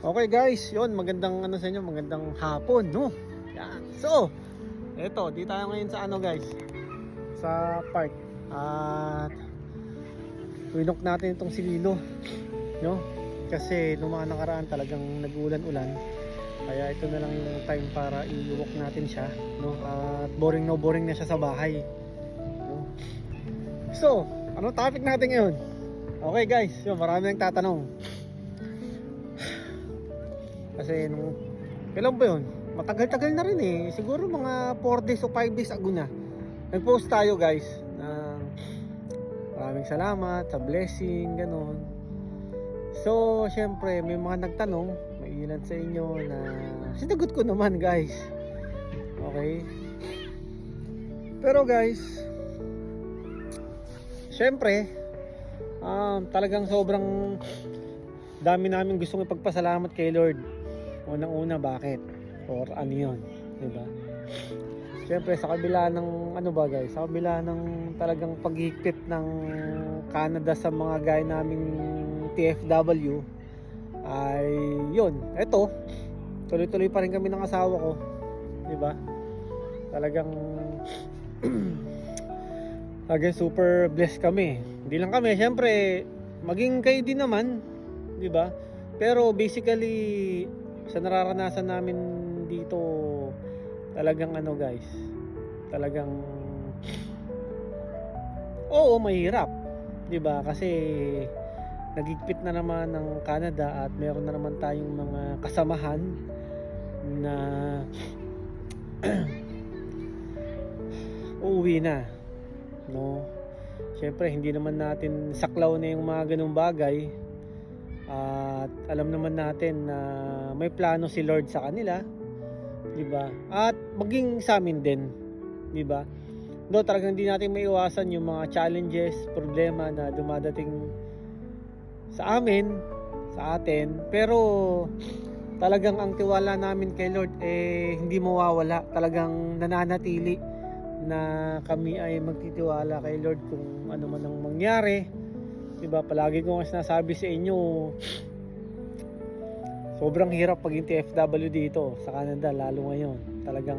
Okay guys, yun, magandang ano sa inyo, magandang hapon, no? Yan. So, eto, di tayo ngayon sa ano guys, sa park. At winok natin itong si Lilo, no? Kasi nung mga nakaraan talagang nag-ulan-ulan. Kaya ito na lang yung time para i-walk natin siya, no? At boring na siya sa bahay, no? So, ano topic natin ngayon? Okay guys, yun, marami nang tatanong. Kasi nung kailan ba yun? Matagal-tagal na rin eh. Siguro mga 4 days o 5 days ago na. Nag-post tayo guys na maraming salamat sa blessing, ganun. So, syempre may mga nagtanong, may ilan sa inyo na sinagot ko naman guys. Okay? Pero guys, syempre talagang sobrang dami namin gustong ipagpasalamat kay Lord. Unang-una, bakit? Or ano yun, diba? Siyempre sa kabila ng ano ba guys, sa kabila ng talagang paghigpit ng Canada sa mga gaya naming TFW, ay yun, eto, tuloy-tuloy pa rin kami ng asawa ko, diba? Talagang again, super blessed kami. Hindi lang kami, siyempre maging kayo din naman, diba? Pero basically sa nararanasan namin dito, talagang ano guys, talagang oo, mahirap, 'di ba? Kasi nagigpit na naman ng Canada at meron na naman tayong mga kasamahan na uuwi na, no? Siyempre hindi naman natin saklaw na yung mga ganung bagay. At alam naman natin na may plano si Lord sa kanila, 'di ba? At maging sa amin din, 'di ba? Do talagang hindi natin maiiwasan yung mga challenges, problema na dumadating sa amin, sa atin, pero talagang ang tiwala namin kay Lord hindi mawawala. Talagang nananatili na kami ay magtitiwala kay Lord kung ano man ang mangyari. Diba, palagi ko nga sinasabi sa inyo, sobrang hirap paging TFW dito sa Canada, lalo ngayon. Talagang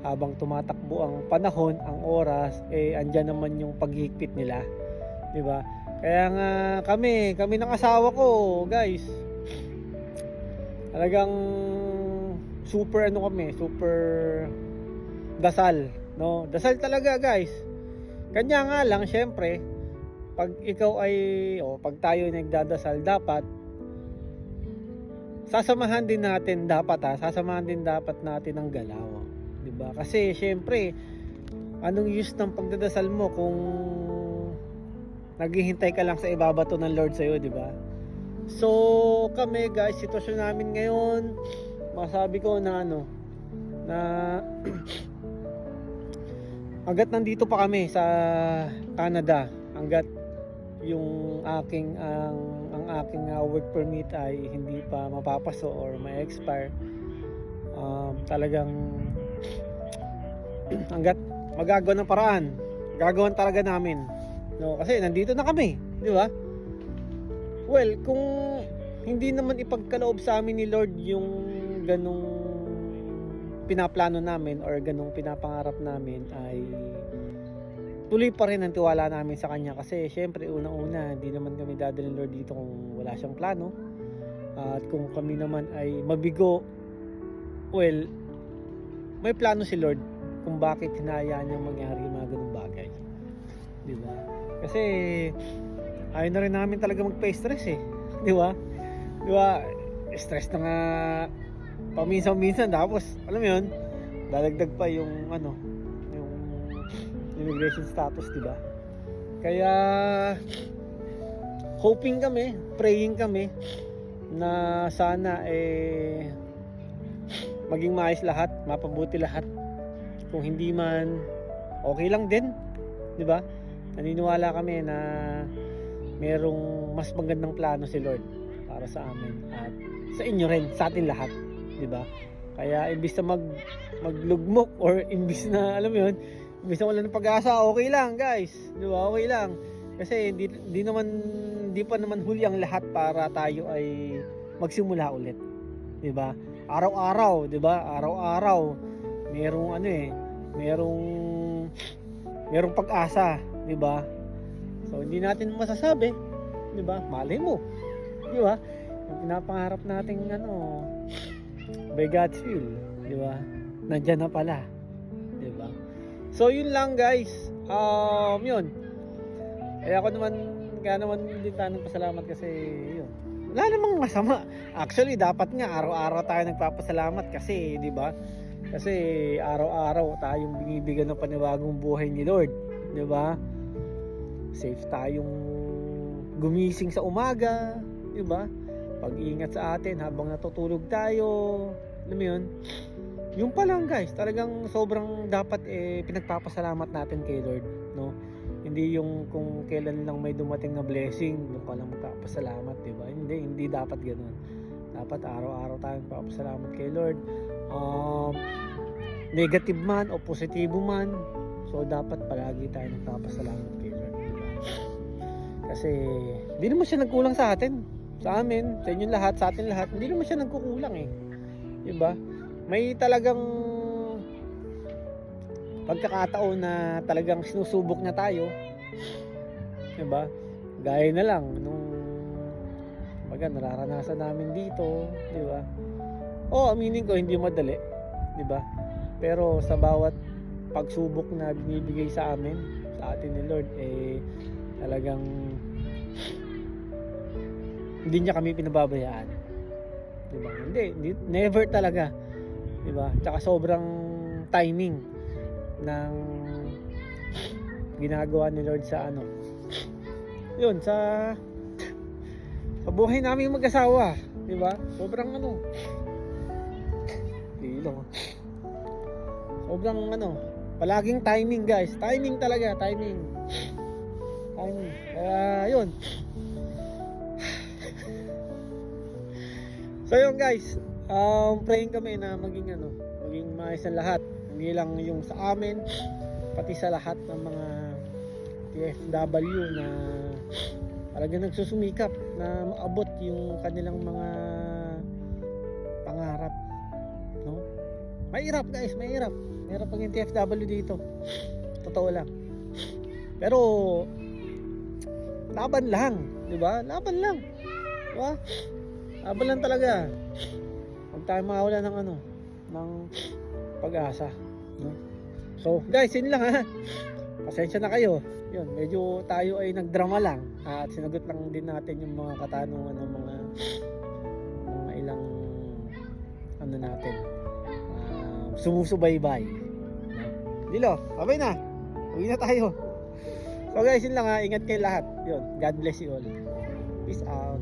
habang tumatakbo ang panahon, ang oras, andyan naman yung paghihigpit nila. Diba? Kaya nga kami ng asawa ko, guys, talagang super ano kami, super dasal, no? Dasal talaga, guys. Kanya nga lang, syempre, pag ikaw ay pag tayo nagdadasal, dapat sasamahan din natin natin ang galaw, 'di ba? Kasi syempre, anong use ng pagdadasal mo kung naghihintay ka lang sa ibabato ng Lord sa iyo, 'di ba? So, kami guys, sitwasyon namin ngayon, masabi ko na na hangga't nandito pa kami sa Canada, hangga't yung aking work permit ay hindi pa mapapaso or ma-expire, talagang hangga't magagawa ng paraan, gagawin talaga namin, no? Kasi nandito na kami, di ba? Well, kung hindi naman ipagkaloob sa amin ni Lord yung ganung pinaplano namin or ganung pinapangarap namin, ay tuloy pa rin ang tiwala namin sa Kanya. Kasi syempre unang-una, hindi naman kami dadalhin Lord dito kung wala siyang plano. At kung kami naman ay mabigo, well, may plano si Lord kung bakit hinahayaan niyang mangyari yung mga ganung bagay, diba? Kasi ayaw na rin namin talaga magpa-stress eh, diba? Diba, stress na nga paminsan-minsan, tapos alam mo yun, dadagdag pa yung immigration status, diba? Kaya hoping kami, praying kami na sana maging maayos lahat, mapabuti lahat. Kung hindi man, okay lang din, diba? Naniniwala kami na merong mas magandang plano si Lord para sa amin at sa inyo rin, sa atin lahat, diba? Kaya imbis na maglugmok or imbis na, alam mo yun, imbis na wala ng pag-asa, okay lang guys, di ba? Okay lang. Kasi hindi pa naman huli ang lahat para tayo ay magsimula ulit. 'Di ba? Araw-araw, 'di ba? Araw-araw merong merong pag-asa, 'di ba? So hindi natin masasabi, 'di ba? Malay mo, 'di ba? Yung pinapangarap nating by God's will, 'di ba? Nandiyan na pala, 'di ba? So yun lang guys. Yun. Kaya naman din tayo nagpasalamat kasi yun. Wala namang masama. Actually, dapat nga araw-araw tayo nagpapasalamat kasi, 'di ba? Kasi araw-araw tayong binibigyan ng panibagong buhay ni Lord, 'di ba? Safe tayong gumising sa umaga, 'di ba? Pag-iingat sa atin habang natutulog tayo. Alam mo 'yun? Yung pa lang guys, talagang sobrang dapat pinagpapasalamat natin kay Lord, no? Hindi yung kung kailan lang may dumating na blessing, doon pa lang magpapasalamat, 'di ba? Hindi dapat ganoon. Dapat araw-araw tayong magpapasalamat kay Lord. Negative man o positibo man, so dapat palagi tayo nagpapasalamat kay Lord, 'di ba? Kasi hindi naman siya nagkulang sa atin, sa amin, sa inyong lahat, sa atin lahat. Hindi naman siya nagkukulang 'di ba? May talagang pagkakataon na talagang sinusubok niya tayo, 'di ba? Gaya na lang nung nararanasan namin dito, 'di ba? Aminin ko hindi madali, 'di ba? Pero sa bawat pagsubok na binibigay sa amin, sa atin ni Lord, talagang hindi niya kami pinababayaan, 'di ba? Hindi, never talaga, 'di ba? Tsaka sobrang timing ng ginagawa ni Lord sa yun, sa buhay namin mag-asawa, 'di ba? Sobrang sobrang palaging timing guys, timing talaga, timing. Kaya yun. So yun guys, praying kami na maging maayos ang lahat. Hindi lang yung sa amin, pati sa lahat ng mga TFW na talagang nagsusumikap na maabot yung kanilang mga pangarap, no? Mahirap guys, mahirap maging TFW dito, totoo lang. Pero laban lang, 'di ba? Laban lang, 'di ba? Laban lang talaga. Huwag tayo mawala ng pag-asa, no? So guys, yun lang ha. Pasensya na kayo. Yun, medyo tayo ay nagdrama lang at sinagot lang din natin yung mga katanungan ng mga ilang natin sumusubaybay. Dilo, babay na. Uwi na tayo. So guys, yun lang ha. Ingat kayo lahat. Yun, God bless you all. Peace out.